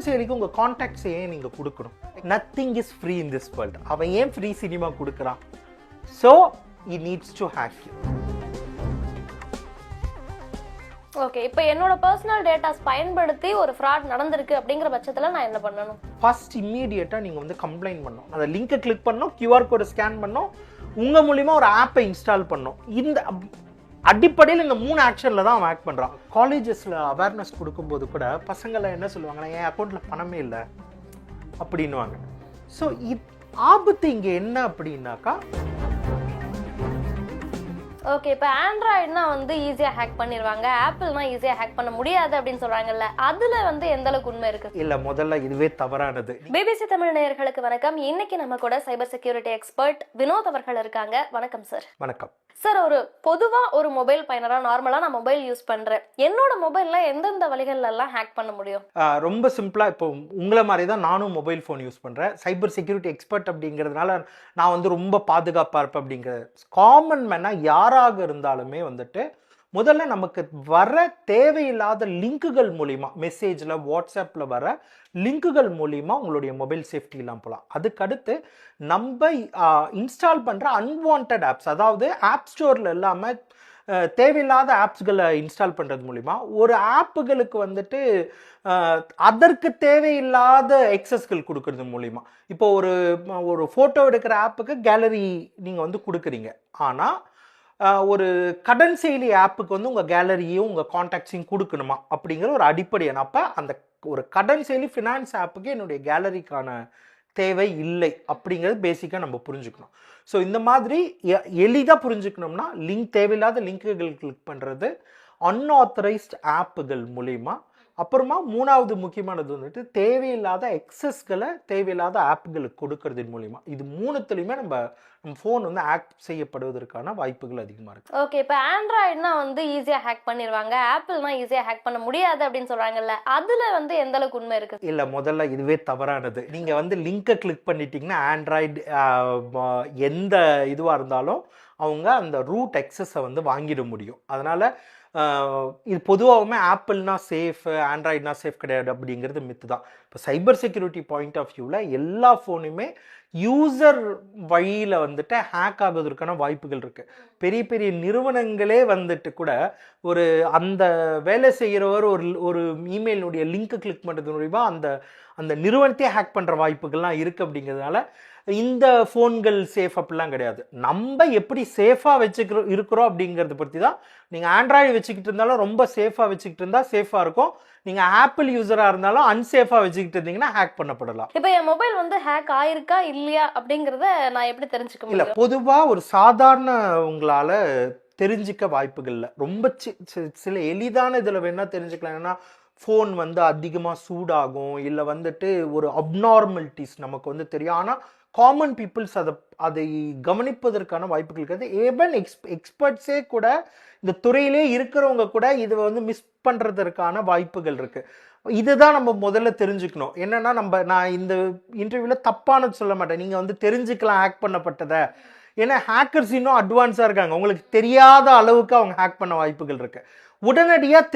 செயலிக்கு உங்கள் கான்டாக்ட்ஸை ஏன் நீங்கள் கொடுக்கணும்? Nothing is free in this world. அவன் ஏன் ஃப்ரீ சினிமா கொடுக்குறான்? So he needs to hack you. Okay, இப்போ என்னோட பர்சனல் டேட்டாஸ் பயன்படுத்தி ஒரு ஃப்ராட் நடந்திருக்கு அப்படிங்கிற பட்சத்தில் நான் என்ன பண்ணணும்? ஃபர்ஸ்ட் இம்மீடியட்டாக நீங்கள் வந்து கம்ப்ளைண்ட் பண்ணணும். அந்த லிங்கை கிளிக் பண்ணணும், கியூஆர் கோடை ஸ்கேன் பண்ணணும், உங்கள் மூலிமா ஒரு ஆப்பை இன்ஸ்டால் பண்ணணும். இந்த அடிப்படையில் இந்த 3 ஆக்ஷனில் தான் அவன் ஆக்ட் பண்ணுறான். காலேஜஸில் அவேர்னஸ் கொடுக்கும்போது கூட பசங்களை என்ன சொல்லுவாங்கன்னா, என் அக்கௌண்ட்டில் பணமே இல்லை அப்படின்னுவாங்க. ஸோ ஆபத்து இங்கே என்ன அப்படின்னாக்கா, ஓகே, இப்போ ஆண்ட்ராய்டுனா வந்து ஈஸியாக ஹேக் பண்ணிடுவாங்க, ஆப்பிள்னா ஈஸியாக ஹேக் பண்ண முடியாது அப்படின்னு சொல்கிறாங்கல்ல, அதில் வந்து எந்த அளவுக்கு உண்மை இருக்குது? இல்லை, முதல்ல இதுவே தவறானது. பிபிசி தமிழ் நேயர்களுக்கு வணக்கம். இன்னைக்கு நம்ம கூட சைபர் செக்யூரிட்டி எக்ஸ்பர்ட் வினோத் அவர்கள் இருக்காங்க. வணக்கம் சார். வணக்கம் சார். ஒரு மொபைல் பயனராக நார்மலாக நான் மொபைல் யூஸ் பண்ணுறேன், என்னோட மொபைலில் எந்தெந்த வழிகள்லாம் ஹேக் பண்ண முடியும்? ரொம்ப சிம்பிளாக, இப்போ உங்களை மாதிரி தான் நானும் மொபைல் ஃபோன் யூஸ் பண்ணுறேன். சைபர் செக்யூரிட்டி எக்ஸ்பர்ட் அப்படிங்கிறதுனால நான் வந்து ரொம்ப பாதுகாப்பாக இருப்பேன். அப்படிங்கிற காமன் மேனாக யாராக இருந்தாலுமே வந்துட்டு முதல்ல நமக்கு வர தேவையில்லாத லிங்குகள் மூலிமா, மெசேஜில் வாட்ஸ்அப்பில் வர லிங்குகள் மூலிமா உங்களுடைய மொபைல் சேஃப்டி இல்லாமல் போகலாம். அதுக்கடுத்து நம்ம இன்ஸ்டால் பண்ணுற அன்வான்ட் ஆப்ஸ், அதாவது ஆப் ஸ்டோரில் இல்லாமல் தேவையில்லாத ஆப்ஸ்களை இன்ஸ்டால் பண்ணுறது மூலிமா ஒரு ஆப்புகளுக்கு வந்துட்டு அதற்கு தேவையில்லாத எக்ஸஸ்கள் கொடுக்கறது மூலிமா, இப்போ ஒரு ஃபோட்டோ எடுக்கிற ஆப்புக்கு கேலரி நீங்கள் வந்து கொடுக்குறீங்க, ஆனால் ஒரு கடன் செயலி ஆப்புக்கு வந்து உங்கள் கேலரியும் உங்கள் கான்டாக்ட்ஸையும் கொடுக்கணுமா அப்படிங்கிற ஒரு அடிப்படையான, அப்போ அந்த ஒரு கடன் செயலி ஃபினான்ஸ் ஆப்புக்கு என்னுடைய கேலரிக்கான தேவை இல்லை அப்படிங்கிறது பேசிக்காக நம்ம புரிஞ்சுக்கணும். ஸோ இந்த மாதிரி எளிதாக புரிஞ்சுக்கணும்னா, தேவையில்லாத லிங்குகள் கிளிக் பண்ணுறது, அன்ஆத்தரைஸ்ட் ஆப்புகள் மூலிமா, அப்புறமா 3வது முக்கியமானது வந்துட்டு தேவையில்லாத எக்ஸஸ்களை தேவையில்லாத ஆப்புகளுக்கு கொடுக்கறதின் மூலிமா. இது 3த்துலையுமே நம்ம ஃபோன் வந்து ஆக்ட் செய்யப்படுவதற்கான வாய்ப்புகள் அதிகமாக இருக்குது. ஓகே, இப்போ ஆண்ட்ராய்டுனா வந்து ஈஸியாக ஹேக் பண்ணிடுவாங்க, ஆப்பிள்னா ஈஸியாக ஹேக் பண்ண முடியாது அப்படின்னு சொல்கிறாங்கல்ல, அதில் வந்து எந்த அளவுக்கு உண்மை இருக்குது? இல்லை, முதல்ல இதுவே தவறானது. நீங்கள் வந்து லிங்கை கிளிக் பண்ணிட்டீங்கன்னா ஆண்ட்ராய்டு எந்த இதுவாக இருந்தாலும் அவங்க அந்த ரூட் எக்ஸஸை வந்து வாங்கிட முடியும். அதனால் இது பொதுவாகவுமே ஆப்பிள்னா சேஃப், ஆண்ட்ராய்டுனா சேஃப் கிடையாது அப்படிங்கிறது மித்து தான். இப்போ சைபர் செக்யூரிட்டி பாயிண்ட் ஆஃப் வியூவில் எல்லா ஃபோனுமே யூசர் வழியில் வந்துட்டு ஹேக் ஆகுவதற்கான வாய்ப்புகள் இருக்குது. பெரிய பெரிய நிறுவனங்களே வந்துட்டு கூட அந்த வேலை செய்கிறவர் ஒரு இமெயிலுடைய லிங்க்கை கிளிக் பண்ணுறது மூலிமா அந்த நிறுவனத்தையே ஹேக் பண்ணுற வாய்ப்புகள்லாம் இருக்குது. அப்படிங்கிறதுனால இந்த ஃபோன்கள் சேஃப் அப்படிலாம் கிடையாது. நம்ம எப்படி சேஃபாக இருக்கிறோம் அப்படிங்கிறத பற்றி தான். நீங்கள் ஆண்ட்ராய்டு வச்சுக்கிட்டு இருந்தாலும் ரொம்ப சேஃபாக வச்சுக்கிட்டு இருந்தால் சேஃபாக இருக்கும். நீங்கள் ஆப்பிள் யூஸராக இருந்தாலும் அன்சேஃபாக வச்சுக்கிட்டு இருந்தீங்கன்னா ஹேக் பண்ணப்படலாம். இப்போ என் மொபைல் வந்து ஹேக் ஆயிருக்கா இல்லையா அப்படிங்கிறத நான் எப்படி தெரிஞ்சுக்க முடியும்? இல்லை, பொதுவாக ஒரு சாதாரண உங்களால் தெரிஞ்சிக்க வாய்ப்புகள் இல்லை. ரொம்ப சில எளிதான இதில் வேணால் தெரிஞ்சுக்கலாம். ஏன்னா ஃபோன் வந்து அதிகமாக சூடாகும், இல்லை வந்துட்டு ஒரு அப்நார்மலிட்டிஸ் நமக்கு வந்து தெரியும். ஆனால் காமன் பீப்புள்ஸ் அதை கவனிப்பதற்கான வாய்ப்புகள் இருக்காது. ஏவன் எக்ஸ்பர்ட்ஸே கூட, இந்த துறையிலே இருக்கிறவங்க கூட இதை வந்து மிஸ் பண்ணுறதற்கான வாய்ப்புகள் இருக்குது. இதுதான் நம்ம முதல்ல தெரிஞ்சுக்கணும். என்னென்னா, நான் இந்த இன்டர்வியூவில் தப்பானது சொல்ல மாட்டேன். நீங்கள் வந்து தெரிஞ்சுக்கலாம் ஹேக் பண்ணப்பட்டதை. ஏன்னா ஹேக்கர்ஸ் இன்னும் அட்வான்ஸாக இருக்காங்க. உங்களுக்கு தெரியாத அளவுக்கு அவங்க ஹேக் பண்ண வாய்ப்புகள் இருக்குது. உடனடியாக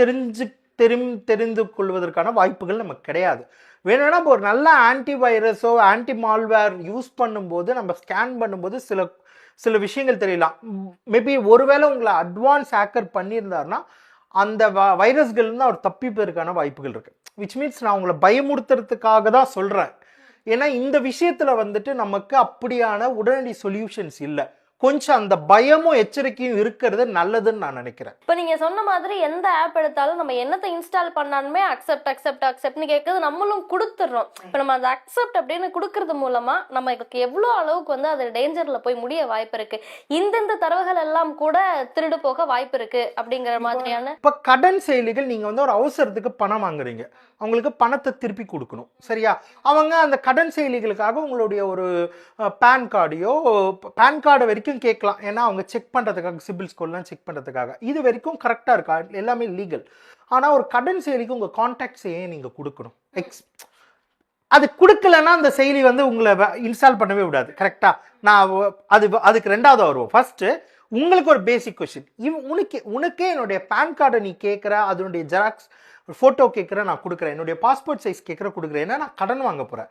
தெரிந்து கொள்வதற்கான வாய்ப்புகள் நமக்கு கிடையாது. வேணும்னா ஒரு நல்ல ஆன்டிவைரஸோ ஆன்டி மால்வேர் யூஸ் பண்ணும்போது, நம்ம ஸ்கேன் பண்ணும்போது சில விஷயங்கள் தெரியலாம். மேபி ஒருவேளை உங்களை அட்வான்ஸ் ஹேக்கர் பண்ணியிருந்தாருன்னா அந்த வைரஸ்கள்னு அவர் தப்பிப்பதற்கான வாய்ப்புகள் இருக்குது. விச் மீன்ஸ் நான் உங்களை பயமுறுத்துறதுக்காக தான் சொல்கிறேன். ஏன்னா இந்த விஷயத்தில் வந்துட்டு நமக்கு அப்படியான உடனடி சொல்யூஷன்ஸ் இல்லை. கொஞ்சம் அந்த பயமும் எச்சரிக்கையும் இருக்கிறது நல்லதுன்னு நான் நினைக்கிறேன். இப்போ நீங்கள் சொன்ன மாதிரி எந்த ஆப் எடுத்தாலும் நம்ம என்னத்தை இன்ஸ்டால் பண்ணாலுமே அக்செப்ட்னு கேட்குறது, நம்மளும் கொடுத்துட்றோம். இப்போ நம்ம அந்த அக்செப்ட் அப்படின்னு கொடுக்கறது மூலமாக நமக்கு எவ்வளோ அளவுக்கு வந்து அது டேஞ்சரில் போய் முடிய வாய்ப்பு இருக்குது, இந்தந்த தரவுகள் எல்லாம் கூட திருடு போக வாய்ப்பு இருக்குது அப்படிங்கிற மாதிரியான. இப்போ கடன் செயலிகள், நீங்கள் வந்து ஒரு அவசரத்துக்கு பணம் வாங்குறீங்க, அவங்களுக்கு பணத்தை திருப்பி கொடுக்கணும், சரியா? அவங்க அந்த கடன் செயலிகளுக்காக உங்களுடைய ஒரு பேன் கார்டை வரைக்கும் கேட்கலாம். ஏன்னா அவங்க செக் பண்ணுறதுக்காக, சிபில் ஸ்கோர்லாம் செக் பண்ணுறதுக்காக. இது வரைக்கும் கரெக்டாக இருக்கா, எல்லாமே லீகல். ஆனால் ஒரு கடன் செயலிக்கு உங்கள் கான்டாக்ட்ஸை ஏன் நீங்கள் கொடுக்கணும்? அது கொடுக்கலன்னா அந்த செயலி வந்து உங்களை இன்ஸ்டால் பண்ணவே விடாது. கரெக்டாக? நான் அதுக்கு 2வது வருவோம். ஃபர்ஸ்ட்டு உங்களுக்கு ஒரு பேசிக் கொஸ்டின். உனக்கே என்னுடைய பேன் கார்டை நீ கேட்குற, அதனுடைய ஜெராக்ஸ் ஒரு ஃபோட்டோ கேட்குறேன், நான் கொடுக்குறேன். என்னுடைய பாஸ்போர்ட் சைஸ் கேட்குறேன், கொடுக்குறேன். ஏன்னா நான் கடன் வாங்க போகிறேன்.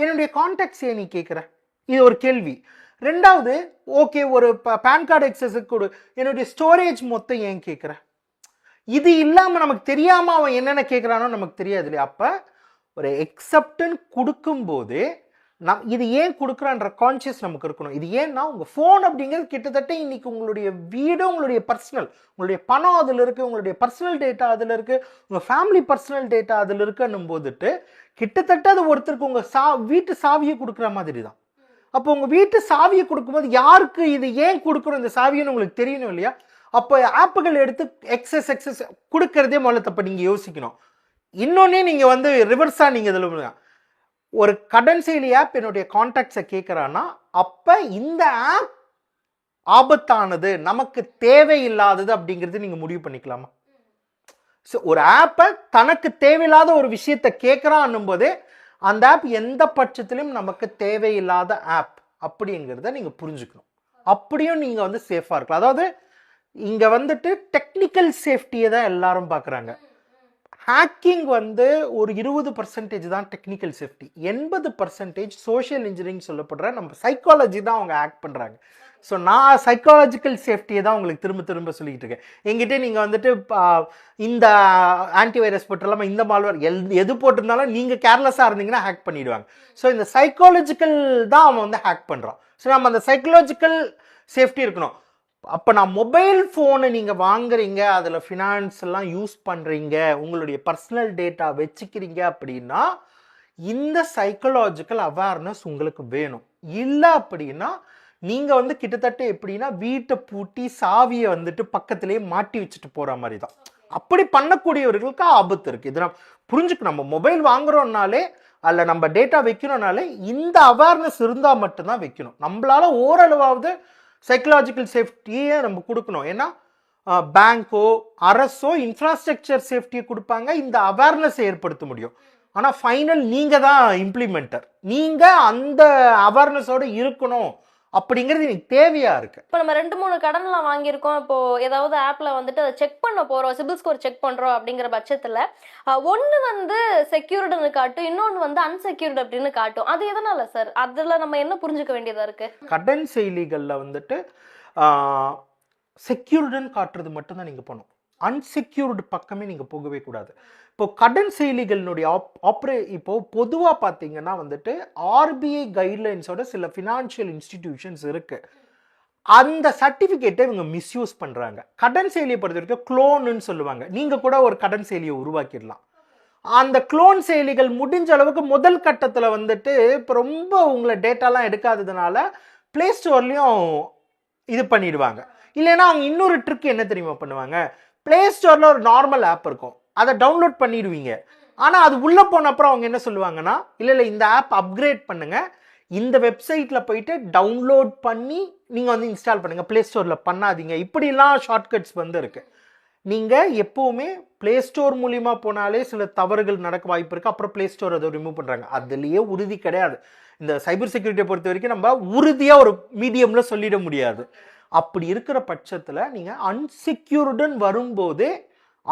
என்னுடைய கான்டாக்ட்ஸ் ஏன் நீ கேட்குற? இது ஒரு கேள்வி. ரெண்டாவது, ஓகே ஒரு பேன் கார்டு எக்ஸஸுக்கு கொடு, என்னுடைய ஸ்டோரேஜ் மொத்தம் ஏன் கேட்குற? இது இல்லாமல் நமக்கு தெரியாமல் அவன் என்னென்ன கேட்குறானோ நமக்கு தெரியாது இல்லையா? அப்போ ஒரு எக்ஸப்டன் கொடுக்கும்போது இது ஏன் கொடுக்குறான்ற கான்ஷியஸ் நமக்கு இருக்கணும். இது ஏன்னா உங்கள் ஃபோன் அப்படிங்கிறது கிட்டத்தட்ட இன்னைக்கு உங்களுடைய வீடு, உங்களுடைய பர்சனல், உங்களுடைய பணம் அதில் இருக்குது, உங்களுடைய பர்சனல் டேட்டா அதில் இருக்குது, உங்கள் ஃபேமிலி பர்சனல் டேட்டா அதில் இருக்குன்னும் போதுட்டு கிட்டத்தட்ட அது ஒருத்தருக்கு உங்கள் வீட்டு சாவியை கொடுக்குற மாதிரி தான். அப்போ உங்கள் வீட்டு சாவியை கொடுக்கும்போது யாருக்கு இது ஏன் கொடுக்குறோம் இந்த சாவின்னு உங்களுக்கு தெரியணும் இல்லையா? அப்போ ஆப்புகள் எடுத்து எக்ஸஸ் கொடுக்கறதே முதல்ல தப்ப நீங்கள் யோசிக்கணும். இன்னொன்னே நீங்கள் வந்து ரிவர்ஸாக நீங்கள் இதில் ஒரு கடன் செயலி ஆப் என்னுடைய கான்டாக்ட்ஸை கேட்குறான்னா அப்போ இந்த ஆப் ஆபத்தானது, நமக்கு தேவையில்லாதது அப்படிங்கிறது நீங்கள் முடிவு பண்ணிக்கலாமா? ஸோ ஒரு ஆப்பை தனக்கு தேவையில்லாத ஒரு விஷயத்தை கேட்குறான்னும் போதே அந்த ஆப் எந்த பட்சத்திலும் நமக்கு தேவையில்லாத ஆப் அப்படிங்கிறத நீங்கள் புரிஞ்சுக்கணும். அப்படியும் நீங்கள் வந்து சேஃபாக இருக்கலாம். அதாவது இங்கே வந்துட்டு டெக்னிக்கல் சேஃப்டியை தான் எல்லாரும் பார்க்குறாங்க. ஹேக்கிங் வந்து ஒரு 20% தான் டெக்னிக்கல் சேஃப்டி, 80% சோஷியல் இன்ஜினியரிங் சொல்லப்படுற நம்ம சைக்காலஜி தான் அவங்க ஹேக் பண்ணுறாங்க. ஸோ நான் சைக்காலஜிக்கல் சேஃப்டியை தான் உங்களுக்கு திரும்ப சொல்லிக்கிட்டு இருக்கேன். எங்கிட்ட நீங்கள் வந்துட்டு இந்த ஆன்டிவைரஸ் போட்டுடலாமா, இந்த மால்வேர் எது போட்டிருந்தாலும் நீங்கள் கேர்லெஸ்ஸாக இருந்தீங்கன்னா ஹேக் பண்ணிடுவாங்க. ஸோ இந்த சைக்காலஜிக்கல் தான் அவன் வந்து ஹேக் பண்ணுறான். ஸோ நம்ம அந்த சைக்காலஜிக்கல் சேஃப்டி இருக்கணும். அப்போ நான் மொபைல் ஃபோனை நீங்கள் வாங்குறீங்க, அதில் ஃபினான்ஸ் எல்லாம் யூஸ் பண்ணுறீங்க, உங்களுடைய பர்சனல் டேட்டா வச்சுக்கிறீங்க அப்படின்னா இந்த சைக்காலஜிக்கல் அவேர்னஸ் உங்களுக்கு வேணும். இல்லை அப்படின்னா நீங்கள் வந்து கிட்டத்தட்ட எப்படின்னா வீட்டை பூட்டி சாவியை வந்துட்டு பக்கத்துலேயே மாட்டி வச்சுட்டு போகிற மாதிரி தான். அப்படி பண்ணக்கூடியவர்களுக்கு ஆபத்து இருக்குது. இது நம்ம புரிஞ்சுக்கணும். நம்ம மொபைல் வாங்குறோம்னாலே அதில் நம்ம டேட்டா வைக்கணும்னாலே இந்த அவேர்னஸ் இருந்தால் மட்டும்தான் வைக்கணும். நம்மளால ஓரளவாவது சைக்கலாஜிக்கல் சேஃப்டியை நம்ம கொடுக்கணும். ஏன்னா பேங்கோ அரசோ இன்ஃப்ராஸ்ட்ரக்சர் சேஃப்டியை கொடுப்பாங்க, இந்த அவேர்னஸை ஏற்படுத்த முடியும். ஆனால் ஃபைனல் நீங்கள் தான் இம்ப்ளிமெண்டர். நீங்கள் அந்த அவேர்னஸோடு இருக்கணும் அப்படிங்கிறது எனக்கு தேவையா இருக்கு. இப்போ நம்ம 2-3 கடன்லாம் வாங்கியிருக்கோம். இப்போ ஏதாவது ஆப்ல வந்துட்டு அதை செக் பண்ண போறோம், சிபில் ஸ்கோர் செக் பண்றோம் அப்படிங்கிற பட்சத்துல ஒன்னு வந்து செக்யூர்டுன்னு காட்டும், இன்னொன்னு வந்து அன்செக்யூர்டு அப்படின்னு காட்டும். அது எதனால சார்? அதுல நம்ம என்ன புரிஞ்சுக்க வேண்டியதா இருக்கு? கடன் செயலிகள்ல வந்துட்டு செக்யூர்டுன்னு காட்டுறது மட்டும்தான் நீங்க பண்ணணும். அன்செக்யூர்டு பக்கமே நீங்க போகவே கூடாது. இப்போ கடன் செயலிகளினுடைய இப்போ பொதுவாக பார்த்தீங்கன்னா வந்துட்டு ஆர்பிஐ கைட்லைன்ஸோட சில ஃபினான்ஷியல் இன்ஸ்டிடியூஷன்ஸ் இருக்கு. அந்த சர்டிஃபிகேட்டை இவங்க மிஸ்யூஸ் பண்ணுறாங்க. கடன் செயலியை பொறுத்த வரைக்கும் க்ளோன்னு சொல்லுவாங்க. நீங்கள் கூட ஒரு கடன் செயலியை உருவாக்கிடலாம். அந்த க்ளோன் செயலிகள் முடிஞ்ச அளவுக்கு முதல் கட்டத்தில் வந்துட்டு இப்போ ரொம்ப உங்களை டேட்டாலாம் எடுக்காததுனால பிளே ஸ்டோர்லேயும் இது பண்ணிடுவாங்க. இல்லைன்னா அவங்க இன்னொரு ட்ரிக் என்ன தெரியுமா பண்ணுவாங்க, பிளே ஸ்டோரில் ஒரு நார்மல் ஆப் இருக்கும், அதை டவுன்லோட் பண்ணிடுவீங்க. ஆனால் அது உள்ளே போன அப்புறம் அவங்க என்ன சொல்லுவாங்கன்னா, இல்லை இந்த ஆப் அப்கிரேட் பண்ணுங்கள், இந்த வெப்சைட்டில் போயிட்டு டவுன்லோட் பண்ணி நீங்கள் வந்து இன்ஸ்டால் பண்ணுங்கள், ப்ளே ஸ்டோரில் பண்ணாதீங்க. இப்படிலாம் ஷார்ட்கட்ஸ் வந்து இருக்குது. நீங்கள் எப்போவுமே ப்ளே ஸ்டோர் மூலிமா போனாலே சில தவறுகள் நடக்க வாய்ப்பு இருக்குது. அப்புறம் ப்ளே ஸ்டோர் அதை ரிமூவ் பண்ணுறாங்க. அதுலேயே உறுதி கிடையாது. இந்த சைபர் செக்யூரிட்டியை பொறுத்த வரைக்கும் நம்ம உறுதியாக ஒரு மீடியமில் சொல்லிட முடியாது. அப்படி இருக்கிற பட்சத்தில் நீங்கள் அன்செக்யூர்டுன்னு வரும்போது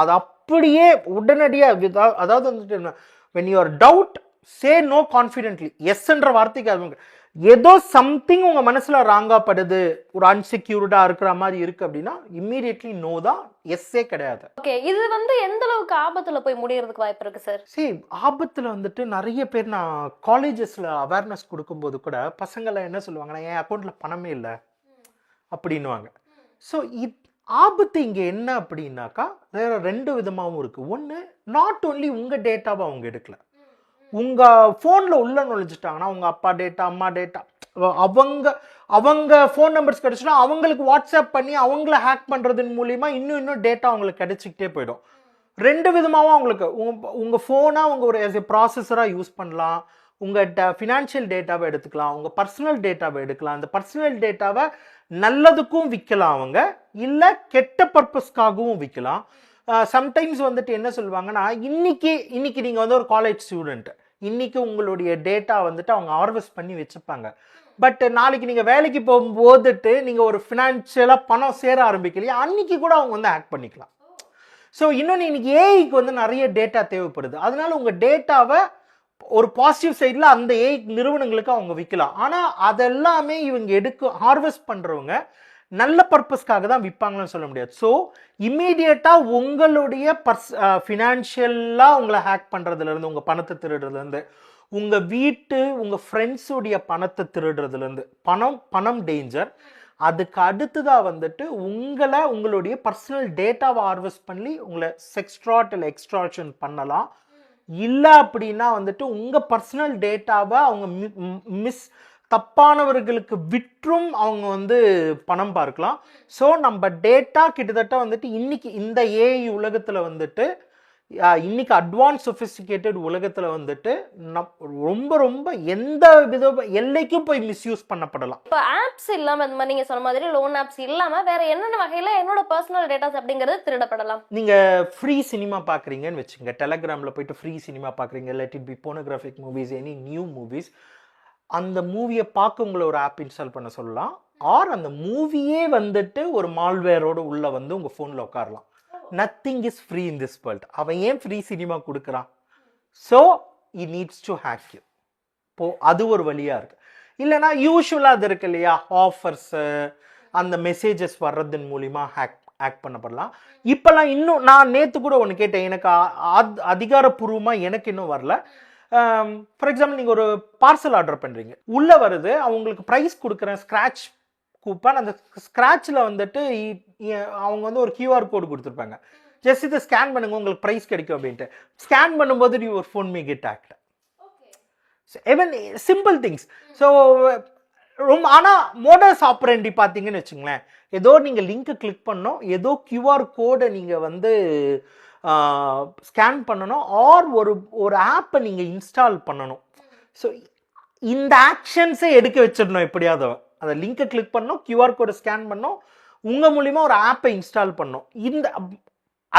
அது அப்படியே உடனடியாக, அதாவது வந்துட்டு when you are doubt say no confidently. எஸ்ன்ற வார்த்தைக்கு அது ஏதோ சம்திங் உங்கள் மனசில் ராங்காக படுது, ஒரு அன்செக்யூர்டாக இருக்கிற மாதிரி இருக்குது அப்படின்னா இம்மீடியட்லி நோ தான், எஸ்ஸே கிடையாது. ஓகே, இது வந்து எந்த அளவுக்கு ஆபத்தில் போய் முடியறதுக்கு வாய்ப்பு இருக்குது சார்? சரி, ஆபத்தில் வந்துட்டு நிறைய பேர், நான் காலேஜஸில் அவேர்னஸ் கொடுக்கும்போது கூட பசங்களை என்ன சொல்லுவாங்கன்னா, என் அக்கௌண்ட்டில் பணமே இல்லை அப்படின்னுவாங்க. ஸோ ஆபத்து இங்கே என்ன அப்படின்னாக்கா வேற 2 விதமாகவும் இருக்குது. ஒன்று, நாட் ஓன்லி உங்கள் டேட்டாவை அவங்க எடுக்கல, உங்கள் ஃபோனில் உள்ள நுழைஞ்சிட்டாங்கன்னா உங்கள் அப்பா டேட்டா, அம்மா டேட்டா, அவங்க ஃபோன் நம்பர்ஸ் கிடச்சுன்னா அவங்களுக்கு வாட்ஸ்அப் பண்ணி அவங்கள ஹேக் பண்ணுறதன் மூலிமா இன்னும் டேட்டா அவங்களுக்கு கிடைச்சிக்கிட்டே போயிடும். 2 விதமாகவும் அவங்களுக்கு உங்கள் ஃபோனை அவங்க ஒரு ஆஸ் எ ப்ராசஸராக யூஸ் பண்ணலாம், உங்கள் ஃபினான்ஷியல் டேட்டாவை எடுத்துக்கலாம், உங்கள் பர்சனல் டேட்டாவை எடுக்கலாம். அந்த பர்சனல் டேட்டாவை நல்லதுக்கும் விற்கலாம் அவங்க, இல்லை கெட்ட பர்பஸ்க்காகவும் விற்கலாம். சம்டைம்ஸ் வந்துட்டு என்ன சொல்லுவாங்கன்னா, இன்னைக்கு நீங்கள் வந்து ஒரு காலேஜ் ஸ்டூடெண்ட், இன்னைக்கு உங்களுடைய டேட்டா வந்துட்டு அவங்க ஹார்வெஸ்ட் பண்ணி வச்சுப்பாங்க. பட் நாளைக்கு நீங்கள் வேலைக்கு போகும்போதுட்டு நீங்கள் ஒரு ஃபினான்ஷியலாக பணம் சேர ஆரம்பிக்கலையா, அன்னைக்கு கூட அவங்க வந்து ஹேக் பண்ணிக்கலாம். ஸோ இன்னொன்று இன்னைக்கு ஏஐக்கு வந்து நிறைய டேட்டா தேவைப்படுது. அதனால உங்கள் டேட்டாவை ஒரு பாசிட்டிவ் சைடில் அந்த ஏஐ நிறுவனங்களுக்கு அவங்க விற்கலாம். ஆனால் அதெல்லாமே இவங்க ஹார்வெஸ்ட் பண்ணுறவங்க நல்ல பர்பஸ்க்காக தான் விற்பாங்கன்னு சொல்ல முடியாது. ஸோ இம்மீடியட்டாக உங்களுடைய ஃபினான்ஷியலாக உங்களை ஹேக் பண்ணுறதுலேருந்து, உங்கள் பணத்தை திருடுறதுலேருந்து, உங்கள் உங்கள் ஃப்ரெண்ட்ஸுடைய பணத்தை திருடுறதுலேருந்து, பணம் டேஞ்சர். அதுக்கு அடுத்ததாக வந்துட்டு உங்களுடைய பர்சனல் டேட்டாவை ஹார்வெஸ்ட் பண்ணி உங்களை செக்ஸ்ட்ராட் இல்லை எக்ஸ்ட்ராக்ஷன் பண்ணலாம். இல்லை அப்படின்னா வந்துட்டு உங்கள் பர்சனல் டேட்டாவை அவங்க தப்பானவர்களுக்கு விற்றும் அவங்க வந்து பணம் பார்க்கலாம். ஸோ நம்ம டேட்டா கிட்டத்தட்ட வந்துட்டு இன்னைக்கு இந்த ஏஐ உலகத்தில் வந்துட்டு இன்னைக்கு அட்வான்ஸ் சொஃபிஸ்டிகேட்டட் உலகத்தில் வந்துட்டு ரொம்ப ரொம்ப எந்த வித எல்லைக்கும் போய் மிஸ்யூஸ் பண்ணப்படலாம். இப்போ ஆப்ஸ் இல்லாமல் இந்த மாதிரி நீங்கள் சொன்ன மாதிரி லோன் ஆப்ஸ் இல்லாமல் வேற என்னென்ன வகையில் என்னோட பர்சனல் டேட்டாஸ் அப்படிங்கிறது திருடப்படலாம்? நீங்கள் ஃப்ரீ சினிமா பார்க்குறீங்கன்னு வச்சுங்க, டெலகிராமில் போயிட்டு ஃப்ரீ சினிமா பார்க்குறீங்க, let it be pornographic movies, any new movies, அந்த மூவியை பார்க்க உங்களை ஒரு ஆப் இன்ஸ்டால் பண்ண சொல்லலாம். ஆர் அந்த மூவியே வந்துட்டு ஒரு மால்வேரோட உள்ள வந்து உங்கள் ஃபோனில் உட்காரலாம். Nothing is free in this world. அவன் ஏன் ஃப்ரீ சினிமா கொடுக்குறான்? So E needs to hack you. அது ஒரு வழியாக இருக்குது. இல்லைனா யூஸ்வலாக அது இருக்கு இல்லையா, ஆஃபர்ஸு, அந்த மெசேஜஸ் வர்றதன் மூலிமா ஹேக் பண்ணப்படலாம். இப்போல்லாம் இன்னும் நான் நேற்று கூட ஒன்று கேட்டேன், எனக்கு அதிகாரப்பூர்வமாக எனக்கு இன்னும் வரல. ஃபார் எக்ஸாம்பிள் நீங்கள் ஒரு பார்சல் ஆர்டர் பண்ணுறீங்க, உள்ளே வருது, அவங்களுக்கு ப்ரைஸ் கொடுக்குறேன், ஸ்க்ராட்ச் கூப்பன். அந்த ஸ்க்ராட்சில் வந்துட்டு அவங்க வந்து ஒரு QR கோடு கொடுத்துருப்பாங்க, ஜஸ்ட் இதை ஸ்கேன் பண்ணுங்க உங்களுக்கு ப்ரைஸ் கிடைக்கும் அப்படின்ட்டு. ஸ்கேன் பண்ணும்போது your phone May get hacked. Even simple things. So ரொம்ப ஆனால் மோடஸ் ஆப்பரண்டி பார்த்தீங்கன்னு வச்சுங்களேன், ஏதோ நீங்கள் லிங்க்கை கிளிக் பண்ணணும், ஏதோ QR கோடை நீங்கள் வந்து ஸ்கேன் பண்ணணும், ஆர் ஒரு ஆப்பை நீங்கள் இன்ஸ்டால் பண்ணணும். ஸோ இந்த ஆக்ஷன்ஸை எடுக்க வச்சிடணும் எப்படியாவது. அந்த லிங்கை கிளிக் பண்ணணும், QR கோடை ஸ்கேன் பண்ணணும், உங்கள் மூலிமா ஒரு ஆப்பை இன்ஸ்டால் பண்ணணும். இந்த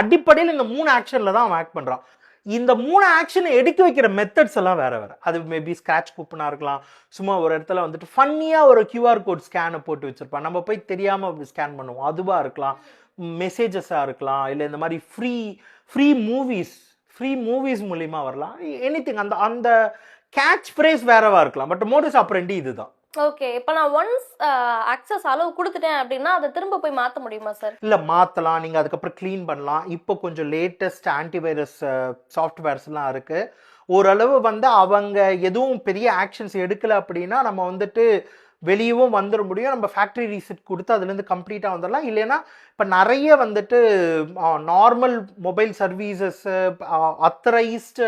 அடிப்படையில் இந்த 3 ஆக்ஷனில் தான் அவன் ஆக்ட் பண்ணுறான். இந்த 3 ஆக்ஷனை எடுக்க வைக்கிற மெத்தட்ஸ் எல்லாம் வேறு வேறு. அது மேபி ஸ்க்ராட்ச் கூப்பனாக இருக்கலாம், சும்மா ஒரு இடத்துல வந்துட்டு ஃபன்னியாக ஒரு QR கோட் ஸ்கேனை போட்டு வச்சுருப்பான், நம்ம போய் தெரியாமல் ஸ்கேன் பண்ணுவோம், அதுவாக இருக்கலாம், மெசேஜஸாக இருக்கலாம், இல்லை இந்த மாதிரி ஃப்ரீ மூவிஸ் மூலிமா வரலாம், எனிதிங். அந்த கேட்ச் ஃப்ரேஸ் வேறவா இருக்கலாம். பட் மோடஸ் ஆப்பரண்டி இதுதான். ஓகே, இப்போ நான் ஒன்ஸ் அக்சஸ் அளவு கொடுத்துட்டேன் அப்படின்னா அதை திரும்ப போய் மாற்ற முடியுமா சார்? இல்லை, மாற்றலாம். நீங்கள் அதுக்கப்புறம் க்ளீன் பண்ணலாம். இப்போ கொஞ்சம் லேட்டஸ்ட் ஆன்டிவைரஸ் சாஃப்ட்வேர்ஸ்லாம் இருக்குது. ஓரளவு வந்து அவங்க எதுவும் பெரிய ஆக்ஷன்ஸ் எடுக்கலை அப்படின்னா நம்ம வந்துட்டு வெளியவும் வந்துட முடியும். நம்ம ஃபேக்ட்ரி ரீசெட் கொடுத்து அதுலேருந்து கம்ப்ளீட்டாக வந்துடலாம். இல்லைன்னா இப்போ நிறைய வந்துட்டு நார்மல் மொபைல் சர்வீசஸ்ஸு, அத்தரைஸ்டு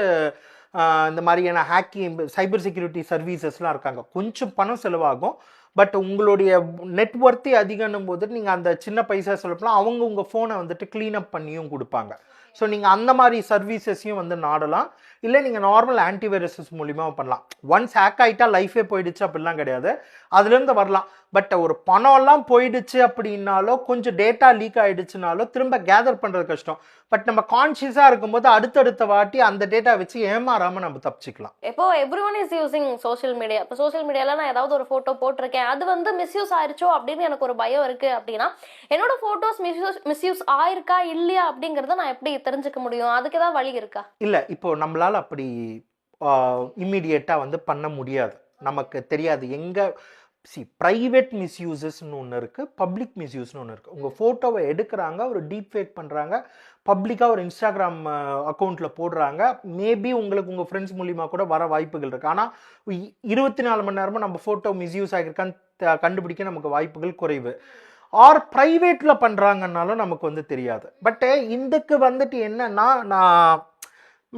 இந்த மாதிரியான ஹேக்கிங் சைபர் செக்யூரிட்டி சர்வீசஸ்லாம் இருக்காங்க. கொஞ்சம் பணம் செலவாகும், பட் உங்களுடைய நெட்ஒர்த்தே அதிகம்னும் போது நீங்கள் அந்த சின்ன பைசா செலவுலாம் அவங்க உங்கள் ஃபோனை வந்துட்டு க்ளீனப் பண்ணியும் கொடுப்பாங்க. ஸோ நீங்கள் அந்த மாதிரி சர்வீசஸையும் வந்து நாடலாம். இல்லை நீங்கள் நார்மல் ஆன்டிவைரஸஸ் மூலிமா பண்ணலாம். ஒன்ஸ் ஹேக் ஆகிட்டா லைஃபே போயிடுச்சு அப்படிலாம் கிடையாது, அதுலேருந்து வரலாம். பட் ஒரு பணம்லாம் போயிடுச்சு அப்படின்னாலோ, கொஞ்சம் டேட்டா லீக் ஆகிடுச்சுனாலோ திரும்ப கேதர் பண்ணுறது கஷ்டம். பட் நம்ம கான்ஷியஸாக இருக்கும்போது அடுத்தடுத்த வாட்டி அந்த டேட்டா வச்சு ஏமாறாமல் நம்ம தப்பிச்சிக்கலாம். இப்போ everyone is using social media. இப்போ சோஷியல் மீடியாவில் நான் ஏதாவது ஒரு ஃபோட்டோ போட்டிருக்கேன், அது வந்து மிஸ்யூஸ் ஆயிடுச்சோ அப்படின்னு எனக்கு ஒரு பயம் இருக்குது அப்படின்னா, என்னோட ஃபோட்டோஸ் மிஸ்யூஸ் ஆயிருக்கா இல்லையா அப்படிங்கிறத நான் எப்படி தெரிஞ்சுக்க முடியும்? அதுக்கு ஏதாவது வழி இருக்கா? இல்லை, இப்போ நம்மளால் அப்படி இம்மிடியேட்டாக வந்து பண்ண முடியாது. நமக்கு தெரியாது எங்கே ப்ரைவேட் மிஸ்யூசஸ்ன்னு ஒன்று இருக்குது, பப்ளிக் மிஸ்யூஸ்னு ஒன்று இருக்குது. உங்கள் ஃபோட்டோவை எடுக்கிறாங்க, ஒரு டீப் ஃபேக் பண்ணுறாங்க, பப்ளிக்காக ஒரு இன்ஸ்டாகிராம் அக்கௌண்ட்டில் போடுறாங்க. மேபி உங்களுக்கு உங்கள் ஃப்ரெண்ட்ஸ் மூலிமா கூட வர வாய்ப்புகள் இருக்குது. ஆனால் 24 மணி நேரமும் நம்ம ஃபோட்டோ மிஸ்யூஸ் ஆகியிருக்கான்னு கண்டுபிடிக்க நமக்கு வாய்ப்புகள் குறைவு. ஆர் ப்ரைவேட்டில் பண்ணுறாங்கன்னாலும் நமக்கு வந்து தெரியாது. பட்டு இதுக்கு வந்துட்டு என்னன்னா,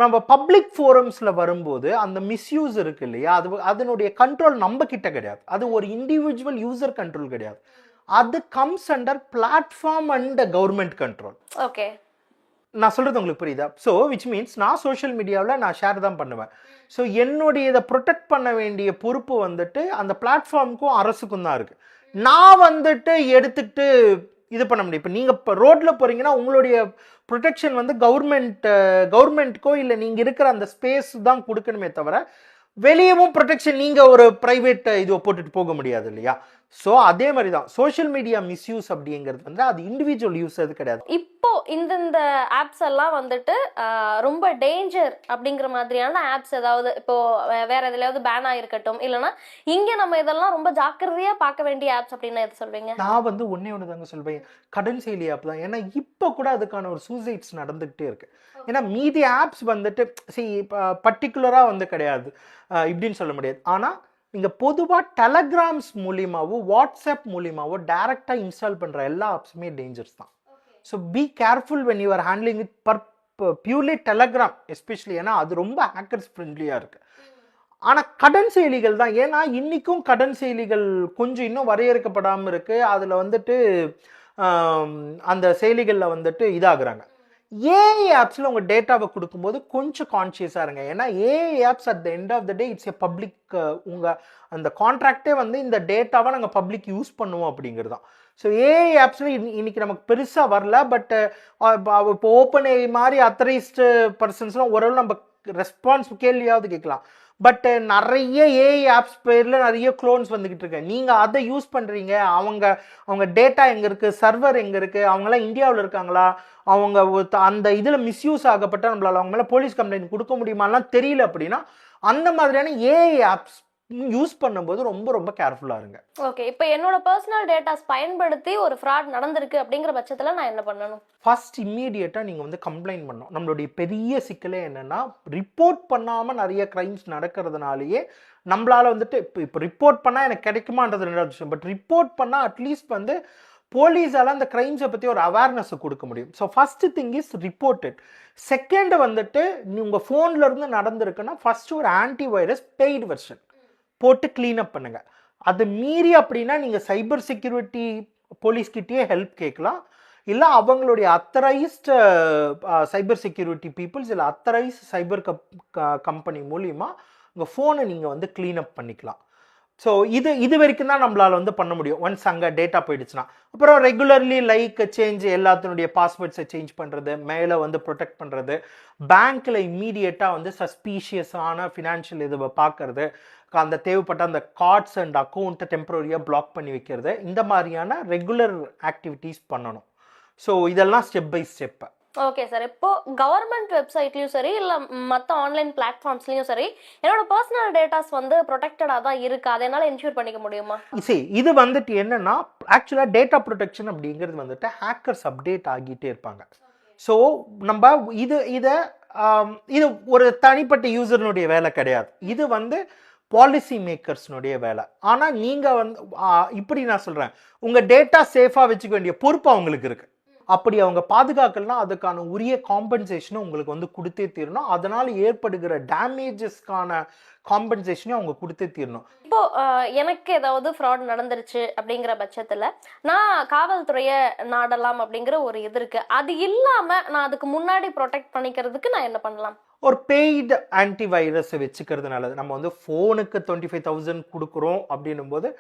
நம்ம பப்ளிக் ஃபோரம்ஸில் வரும்போது அந்த மிஸ்யூஸ் இருக்கு இல்லையா, அதனுடைய கண்ட்ரோல் நம்ம கிட்ட கிடையாது. அது ஒரு இண்டிவிஜுவல் யூசர் கண்ட்ரோல் கிடையாது. அது comes under platform and government control. Okay, நான் சொல்கிறது உங்களுக்கு புரியுதா? ஸோ விச் மீன்ஸ் நான் சோஷியல் மீடியாவில் நான் ஷேர் தான் பண்ணுவேன். ஸோ என்னுடைய இதை ப்ரொடெக்ட் பண்ண வேண்டிய பொறுப்பு வந்துட்டு அந்த பிளாட்ஃபார்முக்கும் அரசுக்கும் தான் இருக்குது. நான் வந்துட்டு எடுத்துக்கிட்டு இது பண்ண முடியும். இப்போ நீங்கள் இப்போ ரோட்டில் போகிறீங்கன்னா உங்களுடைய ப்ரொடெக்ஷன் வந்து கவர்மெண்ட்டுக்கோ இல்லை நீங்கள் இருக்கிற அந்த ஸ்பேஸ் தான் கொடுக்கணுமே தவிர வெளியவும் ப்ரொடெக்ஷன் நீங்கள் ஒரு ப்ரைவேட் இதுவை போட்டுட்டு போக முடியாது இல்லையா? ஸோ அதே மாதிரி தான் சோஷியல் மீடியா மிஸ்யூஸ் அப்படிங்கிறது வந்து அது இண்டிவிஜுவல் யூஸ் அது கிடையாது. இப்போ இந்த ஆப்ஸ் எல்லாம் வந்துட்டு ரொம்ப டேஞ்சர் அப்படிங்கிற மாதிரியான ஆப்ஸ் ஏதாவது இப்போ வேற எதுலயாவது பேன் ஆயிருக்கட்டும், இல்லைன்னா இங்க நம்ம இதெல்லாம் ரொம்ப ஜாக்கிரதையா பார்க்க வேண்டிய ஆப்ஸ் அப்படின்னு எது சொல்வீங்க? நான் வந்து ஒன்னே ஒன்று தாங்க சொல்வேன், கடன் செயலி ஆப் தான். ஏன்னா இப்போ கூட அதுக்கான ஒரு சூசைட்ஸ் நடந்துகிட்டே இருக்கு. ஏன்னா மீதி ஆப்ஸ் வந்துட்டு பர்டிகுலராக வந்து கிடையாது இப்படின்னு சொல்ல முடியாது. ஆனால் நீங்கள் பொதுவாக டெலகிராம்ஸ் மூலியமாவோ வாட்ஸ்அப் மூலியமாவோ டைரெக்டாக இன்ஸ்டால் பண்ணுற எல்லா ஆப்ஸுமே டேஞ்சர்ஸ் தான். So be careful when you are handling it purely Telegram especially. ஏன்னா அது ரொம்ப ஹேக்கர்ஸ் ஃப்ரெண்ட்லியாக இருக்குது. ஆனால் கடன் செயலிகள் தான், ஏன்னா இன்றைக்கும் கடன் செயலிகள் கொஞ்சம் இன்னும் வரையறுக்கப்படாமல் இருக்குது. அதில் வந்துட்டு அந்த செயலிகளில் வந்துட்டு இதாகிறாங்க. ஏஐ ஆப்ஸில் உங்கள் டேட்டாவை கொடுக்கும்போது கொஞ்சம் கான்ஷியஸாக இருங்க. ஏன்னா AI apps at the end of the day it's a public, உங்கள் அந்த கான்ட்ராக்டே வந்து இந்த டேட்டாவை நாங்கள் பப்ளிக் யூஸ் பண்ணுவோம் அப்படிங்கிறது தான். ஸோ ஏஐ ஆப்ஸில் இன்னைக்கு நமக்கு பெருசாக வரல. பட் இப்போ ஓப்பன் ஏஐ மாதிரி அத்தரைஸ்டு பர்சன்ஸ்லாம் ஓரளவு நம்ம ரெஸ்பான்ஸ் கேள்வியாவது கேட்கலாம். பட் நிறைய ஏஐ ஆப்ஸ் பேரில் நிறைய க்ளோன்ஸ் வந்துக்கிட்டு இருக்கு. நீங்கள் அதை யூஸ் பண்ணுறீங்க, அவங்க டேட்டா எங்கே இருக்குது, சர்வர் எங்கே இருக்குது, அவங்களாம் இந்தியாவில் இருக்காங்களா, அவங்க அந்த இதில் மிஸ்யூஸ் ஆகப்பட்ட நம்மளால் அவங்க மேலே போலீஸ் கம்ப்ளைண்ட் கொடுக்க முடியுமாலாம் தெரியல. அப்படின்னா அந்த மாதிரியான ஏஐ ஆப்ஸ் யூஸ் பண்ணும்போது ரொம்ப ரொம்ப கேர்ஃபுல்லாக இருங்க. ஓகே, இப்போ என்னோட பர்சனல் டேட்டாஸ் பயன்படுத்தி ஒரு ஃப்ராட் நடந்திருக்கு அப்படிங்கிற பட்சத்தில் நான் என்ன பண்ணணும்? ஃபர்ஸ்ட் இம்மீடியட்டாக நீங்கள் வந்து கம்ப்ளைண்ட் பண்ணணும். நம்மளுடைய பெரிய சிக்கலே என்னென்னா ரிப்போர்ட் பண்ணாமல் நிறைய க்ரைம்ஸ் நடக்கிறதுனாலேயே நம்மளால் வந்துட்டு இப்போ ரிப்போர்ட் பண்ணால் எனக்கு கிடைக்குமான்றது ரெண்டாவது விஷயம். பட் ரிப்போர்ட் பண்ணால் அட்லீஸ்ட் வந்து போலீஸால் அந்த க்ரைம்ஸை பற்றி ஒரு அவேர்னஸை கொடுக்க முடியும். So first thing is reported. Second வந்துட்டு உங்கள் ஃபோன்லேருந்து நடந்திருக்குன்னா ஃபஸ்ட்டு ஒரு ஆன்டிவைரஸ் பெய்டு வெர்ஷன் போட்டு க்ளீனப் பண்ணுங்கள். அது மீறி அப்படின்னா நீங்கள் சைபர் செக்யூரிட்டி போலீஸ்கிட்டயே ஹெல்ப் கேட்கலாம். இல்லை அவங்களுடைய அத்தரைஸ்டு சைபர் செக்யூரிட்டி பீப்புள்ஸ் இல்லை அத்தரைஸ்ட் சைபர் கம்பெனி மூலிமா உங்கள் ஃபோனை நீங்கள் வந்து க்ளீனப் பண்ணிக்கலாம். ஸோ இது வரைக்கும் தான் நம்மளால் வந்து பண்ண முடியும். ஒன்ஸ் அங்கே டேட்டா போயிடுச்சுன்னா அப்புறம் ரெகுலர்லி லைக் சேஞ்ச், எல்லாத்தினுடைய பாஸ்வேர்ட்ஸை சேஞ்ச் பண்ணுறது, மேலே வந்து ப்ரொடெக்ட் பண்ணுறது, பேங்க்கில் இம்மீடியட்டாக வந்து சஸ்பீஷியஸான ஃபினான்ஷியல் இதை பார்க்கறது, அந்த தேவைப்பட்ட அந்த கார்ட்ஸ் அண்ட் அக்கௌண்ட்டை டெம்பரரியாக பிளாக் பண்ணி வைக்கிறது, இந்த மாதிரியான ரெகுலர் ஆக்டிவிட்டீஸ் பண்ணணும். ஸோ இதெல்லாம் step by step. Okay sir, இப்போ கவர்மெண்ட் வெப்சைட்லயும் சரி இல்லை மற்ற ஆன்லைன் பிளாட்ஃபார்ம்ஸ்லயும் சரி என்னோட பர்சனல் டேட்டாஸ் வந்து ப்ரொடெக்டடா தான் இருக்கு, அதை என்னால் என்ஷூர் பண்ணிக்க முடியுமா? இது வந்துட்டு என்னன்னா ஆக்சுவலாக டேட்டா ப்ரொடெக்ஷன் அப்படிங்கிறது வந்துட்டு ஹேக்கர்ஸ் அப்டேட் ஆகிட்டே இருப்பாங்க. ஸோ நம்ம இதை இது ஒரு தனிப்பட்ட யூசர்னுடைய வேலை கிடையாது. இது வந்து பாலிசி மேக்கர்ஸ்னுடைய வேலை. ஆனால் நீங்கள் வந்து இப்படி நான் சொல்கிறேன், உங்கள் டேட்டா சேஃபாக வச்சுக்க வேண்டிய பொறுப்பு அவங்களுக்கு இருக்குது. அப்படி அவங்க பாதுகாக்கலாம் அதுக்கான உரிய காம்பன்சேஷனும் உங்களுக்கு வந்து கொடுத்தே தீரணும். அதனால் ஏற்படுகிற டேமேஜஸ்க்கான காம்பன்சேஷனையும் அவங்க கொடுத்தே தீரணும். இப்போ எனக்கு ஏதாவது ஃப்ராட் நடந்துருச்சு அப்படிங்கிற பட்சத்தில் நான் காவல்துறையை நாடலாம் அப்படிங்கிற ஒரு இது இருக்கு. அது இல்லாமல் நான் அதுக்கு முன்னாடி ப்ரொடெக்ட் பண்ணிக்கிறதுக்கு நான் என்ன பண்ணலாம்? ஒரு பெய்டு ஆன்டிவைரஸை வச்சுக்கிறது நல்லது. நம்ம வந்து ஃபோனுக்கு 25,000 கொடுக்குறோம் அப்படின்னும் போது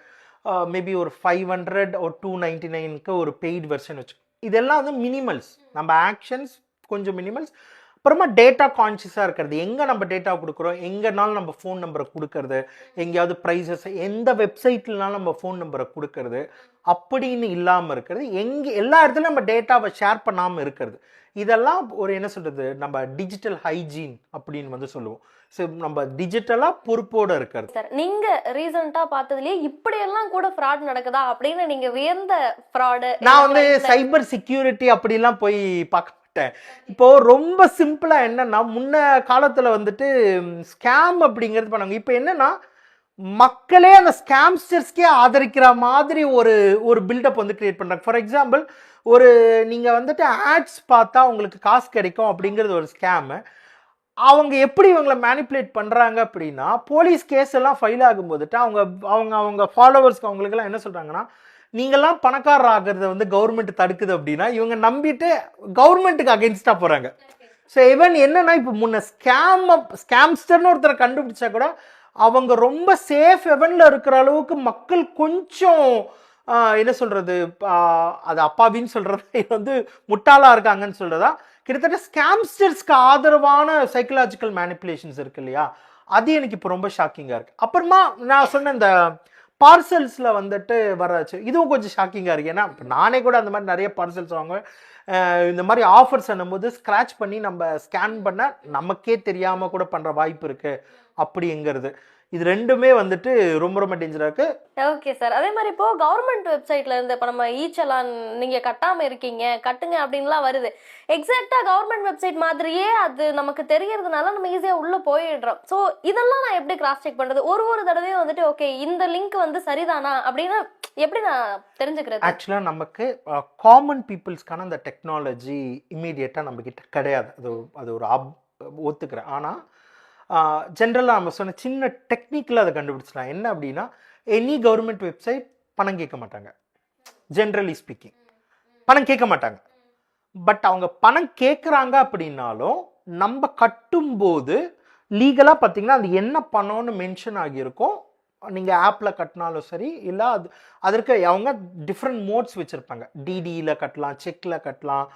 மேபி ஒரு 500 ஒரு 299க்கு ஒரு பெய்டு வெர்ஷன் வச்சு, இதெல்லாம் வந்து மினிமல்ஸ். நம்ம ஆக்ஷன்ஸ் கொஞ்சம் மினிமல்ஸ். அப்புறமா டேட்டா கான்ஷியஸாக இருக்கிறது, எங்கே நம்ம டேட்டா கொடுக்குறோம், எங்கேனாலும் நம்ம ஃபோன் நம்பரை கொடுக்கறது, எங்கேயாவது ப்ரைஸஸ் எந்த வெப்சைட்லனாலும் நம்ம ஃபோன் நம்பரை கொடுக்கறது அப்படின்னு இல்லாமல் இருக்கிறது, எல்லா இடத்துலையும் நம்ம டேட்டாவை ஷேர் பண்ணாமல் இருக்கிறது, இதெல்லாம் ஒரு என்ன சொல்கிறது நம்ம டிஜிட்டல் ஹைஜீன் அப்படின்னு வந்து சொல்லுவோம். ஸோ நம்ம டிஜிட்டலாக பொறுப்போடு இருக்கிறது. சார், நீங்கள் ரீசெண்டாக பார்த்ததுலேயே இப்படியெல்லாம் கூட ஃப்ராட் நடக்குதா அப்படின்னு நீங்கள் வியந்த ஃப்ராடு? நான் வந்து சைபர் செக்யூரிட்டி அப்படிலாம் போய் பார்க்க மாட்டேன். இப்போ ரொம்ப சிம்பிளாக என்னன்னா, முன்ன காலத்தில் வந்துட்டு ஸ்கேம் அப்படிங்கிறது பண்ணாங்க. இப்போ என்னன்னா மக்களே அந்த ஸ்கேம்ஸ்டர்ஸ்க்கே ஆதரிக்கிற மாதிரி ஒரு பில்டப் வந்து கிரியேட் பண்ணுறாங்க. ஃபார் எக்ஸாம்பிள், நீங்கள் வந்துட்டு ஆட்ஸ் பார்த்தா உங்களுக்கு காசு கிடைக்கும் அப்படிங்கிறது ஒரு ஸ்கேமு. அவங்க எப்படி இவங்களை மேனிப்புலேட் பண்ணுறாங்க அப்படின்னா, போலீஸ் கேஸ் எல்லாம் ஃபைல் ஆகும்போதுட்டு அவங்க ஃபாலோவர்ஸ்க்கு அவங்களுக்கெல்லாம் என்ன சொல்கிறாங்கன்னா, நீங்கள்லாம் பணக்காரர் ஆகிறத வந்து கவர்மெண்ட் தடுக்குது அப்படின்னா இவங்க நம்பிட்டு கவர்மெண்ட்டுக்கு அகென்ஸ்டாக போகிறாங்க. ஸோ ஈவன் என்னன்னா, இப்போ முன்ன ஸ்கேம்ஸ்டர்னு ஒருத்தரை கண்டுபிடிச்சா கூட அவங்க ரொம்ப சேஃப் ஹெவனில் இருக்கிற அளவுக்கு மக்கள் கொஞ்சம் என்ன சொல்கிறது, அது அப்பாவின்னு சொல்கிறத வந்து முட்டாளாக இருக்காங்கன்னு சொல்கிறதா, கிட்டத்தட்ட ஸ்கேம்ஸ்டர்ஸ்க்கு ஆதரவான சைக்கலாஜிக்கல் மேனிப்புலேஷன்ஸ் இருக்கு இல்லையா, அது எனக்கு இப்போ ரொம்ப ஷாக்கிங்காக இருக்குது. அப்புறமா நான் சொன்ன இந்த பார்சல்ஸில் வந்துட்டு வராச்சு. இதுவும் கொஞ்சம் ஷாக்கிங்காக இருக்குது. ஏன்னா இப்போ நானே கூட அந்த மாதிரி நிறைய பார்சல்ஸ் வாங்குவேன். இந்த மாதிரி ஆஃபர்ஸ் பண்ணும்போது ஸ்க்ராட்ச் பண்ணி நம்ம ஸ்கேன் பண்ண நமக்கே தெரியாமல் கூட பண்ணுற வாய்ப்பு இருக்குது அப்படிங்கிறது. இது ரெண்டுமே வந்துட்டு ரொம்ப ரொம்ப டேஞ்சராக இருக்கு. Okay sir. அதே மாதிரி இப்போ கவர்மெண்ட் வெப்சைட்ல இருந்து இப்போ நம்ம ஈச்சலான் நீங்க கட்டாம இருக்கீங்க கட்டுங்க அப்படின்லாம் வருது. எக்ஸாக்டா கவர்மெண்ட் வெப்சைட் மாதிரியே அது நமக்கு தெரியறதுனால நம்ம ஈஸியா உள்ள போயிடுறோம். ஸோ இதெல்லாம் நான் எப்படி கிராஸ் செக் பண்றது? ஒரு தடவையும் வந்துட்டு ஓகே இந்த லிங்க் வந்து சரிதானா அப்படின்னு எப்படி நான் தெரிஞ்சுக்கிறது? ஆக்சுவலாக நமக்கு காமன் பீப்புள்ஸ்க்கான அந்த டெக்னாலஜி இம்மீடியட்டாக நம்மக்கிட்ட கிடையாது. அது ஒரு ஒத்துக்கிறேன். ஆனால் ஜென்ரலாக நம்ம சொன்ன சின்ன டெக்னிக்கில் அதை கண்டுபிடிச்சலாம். என்ன அப்படின்னா, எனி கவர்மெண்ட் வெப்சைட் பணம் கேட்க மாட்டாங்க. ஜென்ரலி ஸ்பீக்கிங் பணம் கேட்க மாட்டாங்க. பட் அவங்க பணம் கேட்குறாங்க அப்படின்னாலும் நம்ம கட்டும்போது லீகலாக பார்த்தீங்கன்னா அது என்ன பணம்னு மென்ஷன் ஆகியிருக்கும். நீங்கள் ஆப்பில் கட்டினாலும் சரி, இல்லை அதற்கு அவங்க டிஃப்ரெண்ட் மோட்ஸ் வச்சுருப்பாங்க. டிடியில் கட்டலாம், செக்கில் கட்டலாம்,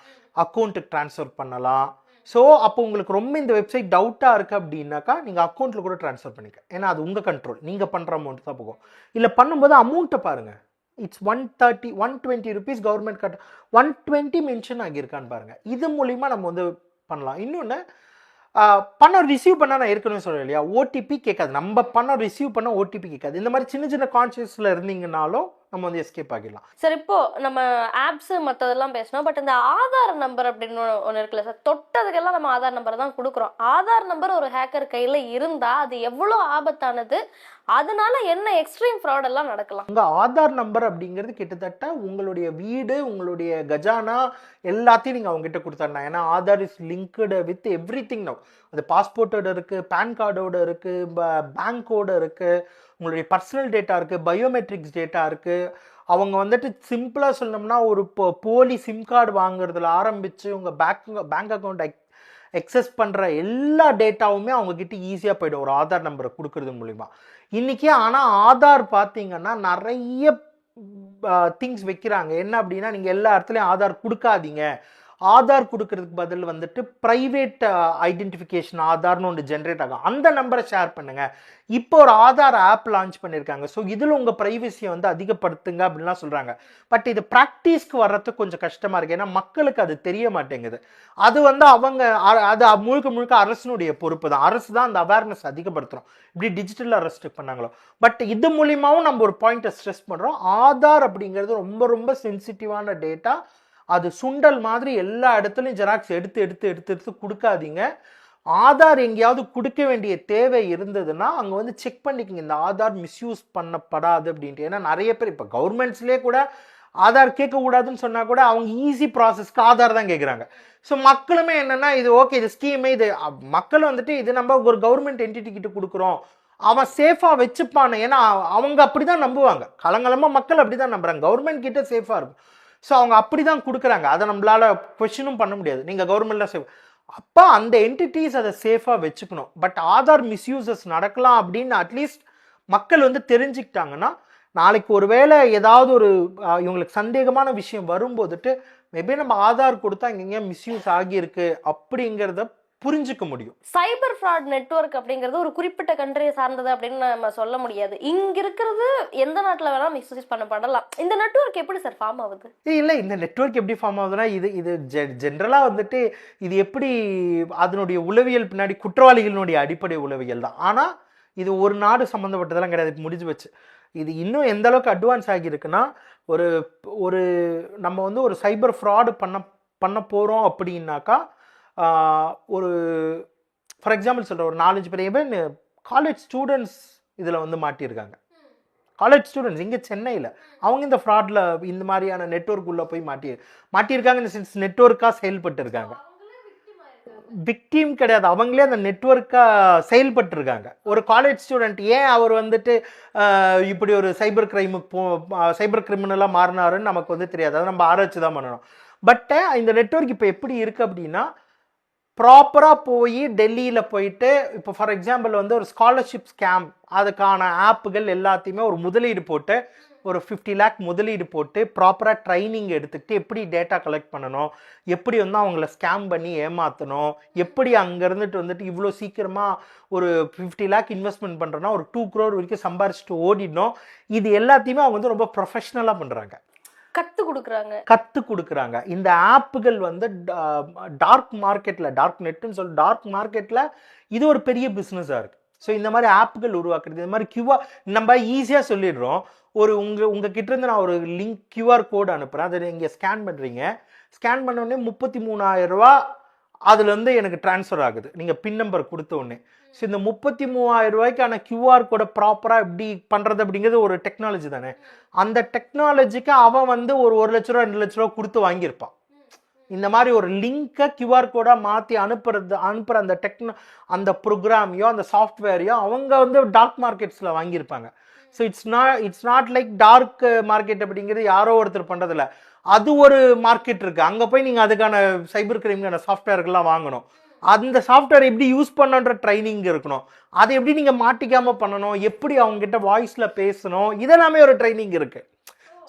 அக்கௌண்ட்டுக்கு ட்ரான்ஸ்ஃபர் பண்ணலாம். ஸோ அப்போ உங்களுக்கு ரொம்ப இந்த வெப்சைட் டவுட்டாக இருக்குது அப்படின்னாக்கா நீங்கள் அக்கௌண்ட்டில் கூட ட்ரான்ஸ்ஃபர் பண்ணிக்க. ஏன்னா அது உங்கள் கண்ட்ரோல், நீங்கள் பண்ணுற அமௌண்ட் தான் போகும். இல்லை பண்ணும்போது அமௌண்ட்டை பாருங்கள். இட்ஸ் 120 rupees கவர்மெண்ட் கட்ட 120 மென்ஷன் ஆகியிருக்கான்னு பாருங்கள். இது மூலிமா நம்ம வந்து பண்ணலாம். இன்னொன்று பணம் ரிசீவ் பண்ணால் நான் ஏற்கனவே சொல்கிறேன் இல்லையா, ஓடிபி கேட்காது. நம்ம பணம் ரிசீவ் பண்ண ஓடிபி கேட்காது. இந்த மாதிரி சின்ன சின்ன கான்ஷியஸில் இருந்தீங்கனாலும் நம்ம வந்து எஸ்கேப் ஆகிடலாம். சார் இப்போ நம்ம ஆப்ஸ் மற்றதெல்லாம் பேசணும். பட் இந்த ஆதார் நம்பர் அப்படின்னு ஒன்று இருக்குல்ல சார், தொட்டதுக்கெல்லாம் நம்ம ஆதார் நம்பர் தான் கொடுக்குறோம். ஆதார் நம்பர் ஒரு ஹேக்கர் கையில் இருந்தால் அது எவ்வளோ ஆபத்தானது? அதனால என்ன எக்ஸ்ட்ரீம் ஃப்ராட் எல்லாம் நடக்கலாம்? உங்கள் ஆதார் நம்பர் அப்படிங்கிறது கிட்டத்தட்ட உங்களுடைய வீடு, உங்களுடைய கஜானா எல்லாத்தையும் நீங்கள் அவங்ககிட்ட கொடுத்தாருனா. ஏன்னா Aadhaar is linked with everything. No அது பாஸ்போர்ட்டோட இருக்குது, பேன் கார்டோட இருக்குது, பேங்க்கோட இருக்குது, உங்களுடைய பர்சனல் டேட்டா இருக்குது, பயோமெட்ரிக்ஸ் டேட்டா இருக்குது. அவங்க வந்துட்டு சிம்பிளாக சொல்லணும்னா ஒரு போலி சிம் கார்டு வாங்குறதுல ஆரம்பித்து உங்கள் பேங்க் அக்கௌண்ட் எக்ஸஸ் பண்ணுற எல்லா டேட்டாவுமே அவங்கக்கிட்ட ஈஸியாக போய்டும் ஒரு ஆதார் நம்பரை கொடுக்கறது மூலிமா இன்றைக்கி. ஆனால் ஆதார் பார்த்தீங்கன்னா நிறைய திங்ஸ் வைக்கிறாங்க. என்ன அப்படின்னா, நீங்கள் எல்லா இடத்துலையும் ஆதார் கொடுக்காதீங்க. ஆதார் கொடுக்கறதுக்கு பதில் வந்துட்டு ப்ரைவேட் ஐடென்டிஃபிகேஷன் ஆதார்னு ஒன்று ஜென்ரேட் ஆகும், அந்த நம்பரை ஷேர் பண்ணுங்கள். இப்போ ஒரு ஆதார் ஆப் லான்ச் பண்ணியிருக்காங்க. ஸோ இதில் உங்கள் ப்ரைவசியை வந்து அதிகப்படுத்துங்க அப்படின்லாம் சொல்கிறாங்க. பட் இது ப்ராக்டிஸ்க்கு வர்றதுக்கு கொஞ்சம் கஷ்டமாக இருக்குது. ஏன்னா மக்களுக்கு அது தெரிய மாட்டேங்குது. அது வந்து அவங்க அது முழுக்க அரசினுடைய பொறுப்பு தான். அரசு தான் அந்த அவேர்னஸ் அதிகப்படுத்துகிறோம். இப்படி டிஜிட்டல் அரெஸ்ட் பண்ணாங்களோ. பட் இது மூலியமாகவும் நம்ம ஒரு பாயிண்ட்டை ஸ்ட்ரெஸ் பண்ணுறோம். ஆதார் அப்படிங்கிறது ரொம்ப சென்சிட்டிவான டேட்டா. அது சுண்டல் மாதிரி எல்லா இடத்துலையும் ஜெராக்ஸ் எடுத்து கொடுக்காதீங்க. ஆதார் எங்கேயாவது கொடுக்க வேண்டிய தேவை இருந்ததுன்னா அங்கே வந்து செக் பண்ணிக்கங்க, இந்த ஆதார் மிஸ்யூஸ் பண்ணப்படாது அப்படின்ட்டு. ஏன்னா நிறைய பேர் இப்போ கவர்மெண்ட்ஸ்லேயே கூட ஆதார் கேட்கக்கூடாதுன்னு சொன்னால் கூட அவங்க ஈஸி ப்ராசஸ்க்கு ஆதார் தான் கேட்குறாங்க. ஸோ மக்களுமே என்னென்னா இது ஓகே, இது ஸ்கீமே, இது மக்கள் வந்துட்டு இது நம்ம ஒரு கவர்மெண்ட் என்டிட்டி கிட்ட கொடுக்குறோம், அவன் சேஃபாக வச்சுப்பானே. ஏன்னா அவங்க அப்படி தான் நம்புவாங்க. காலங்காலமாக மக்கள் அப்படி தான் நம்புறாங்க, கவர்மெண்ட் கிட்ட சேஃபாக இருக்கும். ஸோ அவங்க அப்படி தான் கொடுக்குறாங்க. அதை நம்மளால் கொஷினும் பண்ண முடியாது. நீங்கள் கவர்மெண்ட்டில் சேஃப், அப்போ அந்த என்டிட்டிஸ் அதை சேஃபாக வச்சுக்கணும். பட் ஆதார் மிஸ்யூசஸ் நடக்கலாம் அப்படின்னு அட்லீஸ்ட் மக்கள் வந்து தெரிஞ்சுக்கிட்டாங்கன்னா, நாளைக்கு ஒரு வேளை ஏதாவது ஒரு இவங்களுக்கு சந்தேகமான விஷயம் வரும்போதுட்டு மேபி நம்ம ஆதார் கொடுத்தா இங்கே மிஸ்யூஸ் ஆகியிருக்கு அப்படிங்கிறத புரிஞ்சுக்க முடியும். சைபர் ஃப்ராட் நெட்வொர்க் அப்படிங்கிறது ஒரு குறிப்பிட்ட கண்ட்ரியை சார்ந்தது அப்படின்னு நம்ம சொல்ல முடியாது. இங்க இருக்கிறது எந்த நாட்டில் வேணா மிஸ்யூஸ் பண்ணப்படலாம். இந்த நெட்வொர்க் எப்படி சார் ஃபார்ம் ஆகுது? இல்லை, இந்த நெட்வொர்க் எப்படி ஃபார்ம் ஆகுதுன்னா, இது ஜென்ரலாக வந்துட்டு இது எப்படி அதனுடைய உளவியல் பின்னாடி குற்றவாளிகளினுடைய அடிப்படை உளவியல் தான். ஆனால் இது ஒரு நாடு சம்மந்தப்பட்டதெல்லாம் கிடையாது, முடிஞ்சு வச்சு. இது இன்னும் எந்த அளவுக்கு அட்வான்ஸ் ஆகியிருக்குன்னா, ஒரு நம்ம வந்து ஒரு சைபர் ஃப்ராடு பண்ண போகிறோம் அப்படின்னாக்கா, ஒரு ஃபார் எக்ஸாம்பிள் சொல்கிறேன், ஒரு 4-5 பேர் காலேஜ் ஸ்டூடெண்ட்ஸ் இதில் வந்து மாட்டியிருக்காங்க. காலேஜ் ஸ்டூடெண்ட்ஸ் இங்கே சென்னையில் அவங்க இந்த ஃப்ராடில் இந்த மாதிரியான நெட்வொர்க் உள்ளே போய் மாட்டியிருக்காங்க. இந்த சென்ஸ் நெட்வொர்க்காக செயல்பட்டு இருக்காங்க. விக்டீம் கிடையாது, அவங்களே அந்த நெட்வொர்க்காக செயல்பட்டுருக்காங்க. ஒரு காலேஜ் ஸ்டூடெண்ட் ஏன் அவர் வந்துட்டு இப்படி ஒரு சைபர் கிரிமினலாக மாறினாருன்னு நமக்கு வந்து தெரியாது. அதை நம்ம ஆராய்ச்சி தான் பண்ணணும். பட் இந்த நெட்வொர்க் இப்போ எப்படி இருக்குது அப்படின்னா, ப்ராப்பராக போய் டெல்லியில் போயிட்டு இப்போ ஃபார் எக்ஸாம்பிள் வந்து ஒரு ஸ்காலர்ஷிப் ஸ்கேம், அதுக்கான ஆப்புகள் எல்லாத்தையுமே ஒரு முதலீடு போட்டு ஒரு 50 லேக் முதலீடு போட்டு ப்ராப்பராக ட்ரைனிங் எடுத்துக்கிட்டு எப்படி டேட்டா கலெக்ட் பண்ணணும், எப்படி வந்து அவங்கள ஸ்கேம் பண்ணி ஏமாற்றணும், எப்படி அங்கே வந்துட்டு இவ்வளோ சீக்கிரமாக ஒரு 50 லேக் இன்வெஸ்ட்மெண்ட் பண்ணுறோன்னா ஒரு 2 crore வரைக்கும் சம்பாரிச்சிட்டு ஓடிடணும். இது எல்லாத்தையுமே அவங்க வந்து ரொம்ப ப்ரொஃபஷ்னலாக பண்ணுறாங்க, கற்று கொடுக்குறாங்க. இந்த ஆப்புகள் வந்து டார்க் நெட்டுன்னு சொல்லி டார்க் மார்க்கெட்டில் இது ஒரு பெரிய பிஸ்னஸாக இருக்குது. ஸோ இந்த மாதிரி ஆப்புகள் உருவாக்குறது, இந்த மாதிரி கியூஆர் நம்ம ஈஸியாக சொல்லிடுறோம். உங்கள் கிட்ட இருந்து நான் ஒரு லிங்க் QR கோடு அனுப்புகிறேன், அதை நீங்கள் ஸ்கேன் பண்ணுறீங்க. ஸ்கேன் பண்ண உடனே 33,000 ரூபா அதுலேருந்து எனக்கு ட்ரான்ஸ்ஃபர் ஆகுது நீங்கள் பின் நம்பர் கொடுத்த உடனே. ஸோ இந்த 33,000 ரூபாய்க்கான QR கோடை ப்ராப்பராக எப்படி பண்ணுறது அப்படிங்கிறது ஒரு டெக்னாலஜி தானே. அந்த டெக்னாலஜிக்கு அவன் வந்து ஒரு 1 லட்ச ரூபா 2 லட்ச ரூபா கொடுத்து வாங்கியிருப்பான். இந்த மாதிரி ஒரு லிங்கை QR கோடாக மாற்றி அனுப்புகிற அந்த ப்ரோக்ராமையோ அந்த சாஃப்ட்வேரையோ அவங்க வந்து டார்க் மார்க்கெட்ஸில் வாங்கியிருப்பாங்க. So it's not like dark market அப்படிங்கிறது யாரோ ஒருத்தர் பண்ணுறதில்ல, அது ஒரு மார்க்கெட் இருக்குது. அங்கே போய் நீங்கள் அதுக்கான சைபர் கிரைம்கான சாஃப்ட்வேர்கள்லாம் வாங்கணும். அந்த சாஃப்ட்வேர் எப்படி யூஸ் பண்ணன்ற ட்ரைனிங் இருக்கணும், அதை எப்படி நீங்கள் மாட்டிக்காமல் பண்ணணும், எப்படி அவங்ககிட்ட வாய்ஸில் பேசணும், இதெல்லாமே ஒரு ட்ரைனிங் இருக்குது.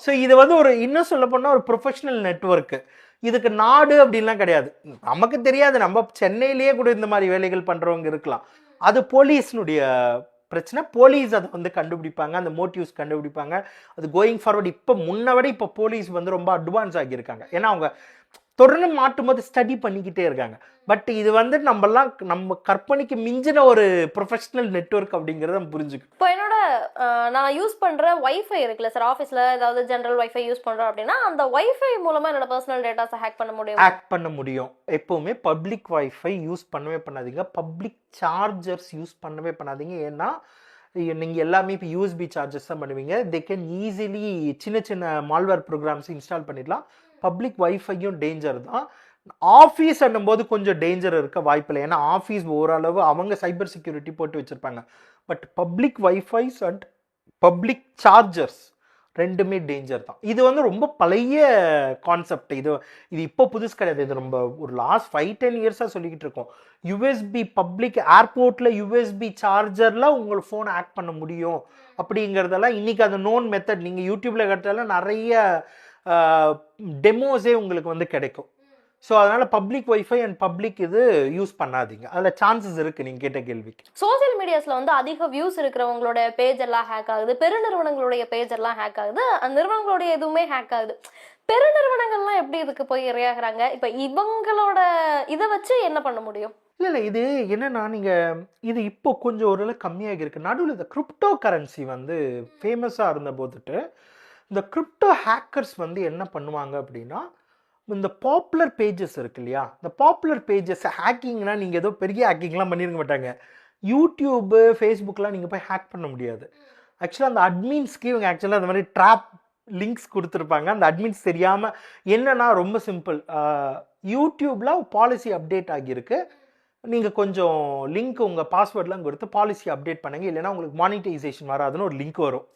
ஸோ இது வந்து ஒரு இன்னும் சொல்ல போனால் ஒரு ப்ரொஃபஷ்னல் நெட்வொர்க்கு. இதுக்கு நாடு அப்படின்லாம் கிடையாது. நமக்கு தெரியாது, நம்ம சென்னையிலேயே கூட இந்த மாதிரி வேலைகள் பண்ணுறவங்க இருக்கலாம். அது போலீஸ்னுடைய பிரச்சனை. போலீஸ் அதை வந்து கண்டுபிடிப்பாங்க, அந்த மோட்டிவ்ஸ் கண்டுபிடிப்பாங்க. அது கோயிங் ஃபார்வர்ட் இப்போ முன்ன விட இப்போ போலீஸ் வந்து ரொம்ப அட்வான்ஸ் ஆகியிருக்காங்க. ஏன்னா அவங்க தொடர்ந்து மாட்டும் போது ஸ்டடி பண்ணிக்கிட்டே இருக்காங்க. பட் இது வந்து நம்ம கற்பனைக்கு மிஞ்சின ஒரு ப்ரொஃபஷனல் நெட்வொர்க் அப்படிங்கிறத புரிஞ்சுக்கணும். இப்போ நான் யூஸ் பண்ற வைஃபை இருக்குல்ல சார், ஆஃபீஸ்ல ஏதாவது ஜெனரல் வைஃபை யூஸ் பண்றோம் அப்படின்னா அந்த வைஃபை மூலமா என்னோட பர்சனல் டேட்டாஸை ஹேக் பண்ண முடியும். எப்பவுமே பப்ளிக் வைஃபை யூஸ் பண்ணவே பண்ணாதீங்க, பப்ளிக் சார்ஜர்ஸ் யூஸ் பண்ணவே பண்ணாதீங்க. ஏன்னா நீங்கள் எல்லாமே இப்போ USB சார்ஜஸ் தான் பண்ணுவீங்க. தே கேன் ஈஸிலி சின்ன மால்வேர் ப்ரோக்ராம்ஸ் இன்ஸ்டால் பண்ணிடலாம். பப்ளிக் வைஃபையும் டேஞ்சர் தான். ஆஃபீஸ் என்னும்போது கொஞ்சம் டேஞ்சர் இருக்க வாய்ப்பில்லை, ஏன்னா ஆஃபீஸ் ஓரளவு அவங்க சைபர் செக்யூரிட்டி போட்டு வச்சுருப்பாங்க. But public wifis and public chargers ரெண்டுமே டேஞ்சர் தான். இது வந்து ரொம்ப பழைய கான்செப்ட். இது இப்போ புதுசு கிடையாது. இது ரொம்ப ஒரு லாஸ்ட் 5-10 இயர்ஸாக சொல்லிக்கிட்டு இருக்கோம். USB பப்ளிக் ஏர்போர்ட்டில் USB சார்ஜரில் உங்கள் ஃபோனை ஹேக் பண்ண முடியும் அப்படிங்கிறதெல்லாம் இன்றைக்கி அது நோன் மெத்தட். நீங்கள் யூடியூப்பில் கேட்டாலும் நிறைய டெமோஸே உங்களுக்கு வந்து கிடைக்கும். ஸோ அதனால் பப்ளிக் வைஃபை அண்ட் பப்ளிக் இது யூஸ் பண்ணாதீங்க, அதில் சான்சஸ் இருக்குது. நீங்கள் கேட்ட கேள்விக்கு சோசியல் மீடியாஸில் வந்து அதிக வியூஸ் இருக்கிறவங்களோட பேஜ் எல்லாம் ஹேக் ஆகுது, பெருநிறுவனங்களுடைய பேஜ் எல்லாம் ஹேக் ஆகுது, அந்த நிறுவனங்களுடைய எதுவுமே ஹேக் ஆகுது. பெருநிறுவனங்கள்லாம் எப்படி இதுக்கு போய் இரையாகிறாங்க? இப்போ இவங்களோட இதை வச்சு என்ன பண்ண முடியும்? இல்லை இது என்னன்னா, நீங்கள் இது இப்போ கொஞ்சம் ஓரளவு கம்மியாக இருக்குது. நடுவில் இந்த கிரிப்டோ கரன்சி வந்து ஃபேமஸாக இருந்த போதுட்டு இந்த கிரிப்டோ ஹேக்கர்ஸ் வந்து என்ன பண்ணுவாங்க அப்படின்னா, இந்த பாப்புலர் பேஜஸ் இருக்கு இல்லையா, இந்த பாப்புலர் பேஜஸ் ஹேக்கிங்னா நீங்கள் ஏதோ பெரிய ஹேக்கிங்லாம் பண்ணியிருக்க மாட்டாங்க. யூடியூப்பு ஃபேஸ்புக்கெலாம் நீங்கள் போய் ஹேக் பண்ண முடியாது. ஆக்சுவலாக அந்த அட்மின்ஸ்க்கு இவங்க ஆக்சுவலாக அந்த மாதிரி ட்ராப் லிங்க்ஸ் கொடுத்துருப்பாங்க. அந்த அட்மின்ஸ் தெரியாமல் என்னன்னா ரொம்ப சிம்பிள், யூடியூப்பில் பாலிசி அப்டேட் ஆகியிருக்கு, நீங்கள் கொஞ்சம் லிங்க் உங்கள் பாஸ்வேர்ட்லாம் கொடுத்து பாலிசி அப்டேட் பண்ணுங்க, இல்லைன்னா உங்களுக்கு மானிட்டைசேஷன் வராதுன்னு ஒரு லிங்க் வரும்.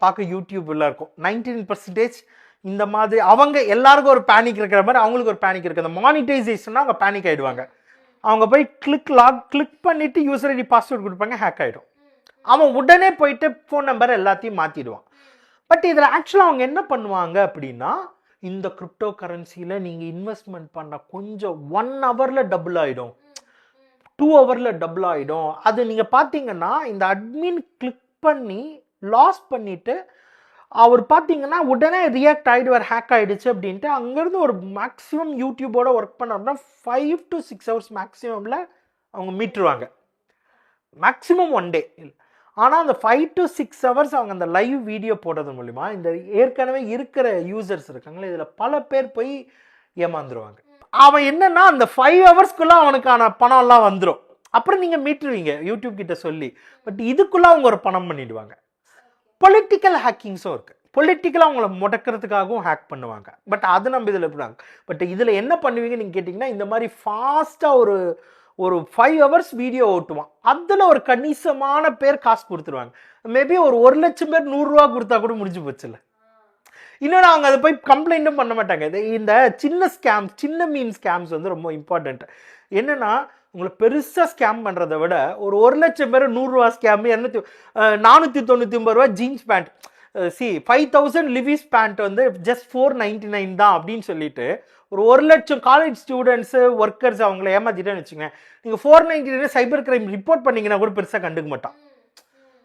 பார்க்க யூடியூப்லாம் இருக்கும். 99% இந்த மாதிரி அவங்க எல்லாருக்கும் ஒரு பேனிக் இருக்கிற மாதிரி அவங்களுக்கு ஒரு பேனிக் இருக்குது. அந்த மானிட்டைசேஷன்னா அவங்க பேனிக் ஆகிடுவாங்க. அவங்க போய் கிளிக் பண்ணிவிட்டு யூசர் ஐடி பாஸ்வேர்டு கொடுப்பாங்க, ஹேக் ஆகிடும். அவன் உடனே போயிட்டு ஃபோன் நம்பர் எல்லாத்தையும் மாற்றிடுவான். பட் இதில் ஆக்சுவலாக அவங்க என்ன பண்ணுவாங்க அப்படின்னா, இந்த கிரிப்டோ கரன்சியில் நீங்கள் இன்வெஸ்ட்மெண்ட் பண்ண கொஞ்சம் 1 ஹவரில் டபுள் ஆகிடும், 2 ஹவரில் டபுள் ஆகிடும். அது நீங்கள் பார்த்தீங்கன்னா இந்த அட்மின் கிளிக் பண்ணி லாஸ் பண்ணிவிட்டு அவர் பார்த்தீங்கன்னா உடனே ரியாக்ட் ஆகிடுவார், ஹேக் ஆகிடுச்சு அப்படின்ட்டு. அங்கேருந்து ஒரு மேக்ஸிமம் யூடியூபோட ஒர்க் பண்ணோம்னா 5 to 6 ஹவர்ஸ் மேக்ஸிமமில் அவங்க மீட்டுருவாங்க, மேக்ஸிமம் 1 டே. ஆனால் அந்த 5 to 6 ஹவர்ஸ் அவங்க அந்த லைவ் வீடியோ போடுறது மூலிமா இந்த ஏற்கனவே இருக்கிற யூசர்ஸ் இருக்காங்களே இதில் பல பேர் போய் ஏமாந்துருவாங்க. அவன் என்னன்னா அந்த 5 ஹவர்ஸ்க்குள்ளே அவனுக்கான பணம்லாம் வந்துடும், அப்புறம் நீங்கள் மீட்டுருவீங்க யூடியூப் கிட்ட சொல்லி. பட் இதுக்குள்ளே அவங்க ஒரு பணம் பண்ணிடுவாங்க. பொலிட்டிக்கல் ஹேக்கிங்ஸும் இருக்குது, பொலிட்டிக்கலாக அவங்கள முடக்கிறதுக்காகவும் ஹேக் பண்ணுவாங்க. பட் அது நம்ம இதில் எப்படினாங்க. பட் இதில் என்ன பண்ணுவீங்க நீங்கள் கேட்டிங்கன்னா, இந்த மாதிரி ஃபாஸ்ட்டாக ஒரு 5 ஹவர்ஸ் வீடியோ ஓட்டுவான், அதில் ஒரு கணிசமான பேர் காசு கொடுத்துருவாங்க. மேபி ஒரு 1 லட்சம் பேர் 100 ரூபா கொடுத்தா கூட முடிஞ்சு போச்சுல்ல. இன்னொன்று அவங்க அதை போய் கம்ப்ளைண்ட்டும் பண்ண மாட்டாங்க. இந்த சின்ன மீன் ஸ்கேம்ஸ் வந்து ரொம்ப இம்பார்ட்டண்ட். என்னென்னா, உங்களை பெருசாக ஸ்கேம் பண்ணுறதை விட ஒரு 1 லட்சம் பேர் 100 ரூபா ஸ்கேம், 499 ரூபா ஜீன்ஸ் பேண்ட், 5000 லிவிஸ் பேண்ட் வந்து ஜஸ்ட் 499 தான் அப்படின்னு சொல்லிட்டு ஒரு 1,00,000 காலேஜ் ஸ்டூடெண்ட்ஸு ஒர்க்கர்ஸ் அவங்கள ஏமாத்திட்டேன்னு வச்சுங்க. நீங்கள் 499 சைபர் கிரைம் ரிப்போர்ட் பண்ணீங்கன்னா கூட பெருசாக கண்டுக்க மாட்டான்.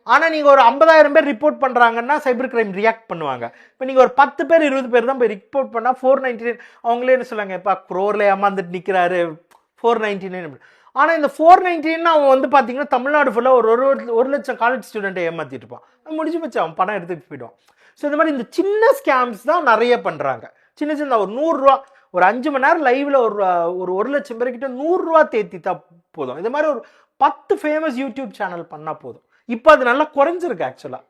ஆனால் நீங்கள் ஒரு 50,000 பேர் ரிப்போர்ட் பண்ணுறாங்கன்னா சைபர் கிரைம் ரியாக்ட் பண்ணுவாங்க. இப்போ நீங்கள் ஒரு 10 பேர் 20 பேர் தான் போய் ரிப்போர்ட் பண்ணால் 499 அவங்களே என்ன சொல்லுவாங்க, இப்போ க்ரோரில் ஏமாந்துட்டு நிற்கிறாரு 499 அப்படி. ஆனால் இந்த 499 அவன் வந்து பார்த்தீங்கன்னா தமிழ்நாடு ஃபுல்லாக ஒரு 1,00,000 காலேஜ் ஸ்டூடெண்ட்டை ஏமாற்றிட்டு இருப்பான். முடிஞ்சு போச்சு, அவன் பணம் எடுத்துகிட்டு போயிடுவான். ஸோ இந்த மாதிரி இந்த சின்ன ஸ்கேம்ஸ் தான் நிறைய பண்ணுறாங்க. சின்ன சின்ன ஒரு 100 ரூபா, ஒரு 5 மணி நேரம் லைவ்ல ஒரு 1,00,000 பேர்கிட்ட 100 ரூபா தேத்திட்டா போதும். இது மாதிரி ஒரு 10 ஃபேமஸ் யூடியூப் சேனல் பண்ணால் போதும். இப்போ அது நல்லா குறைஞ்சிருக்கு ஆக்சுவலாக.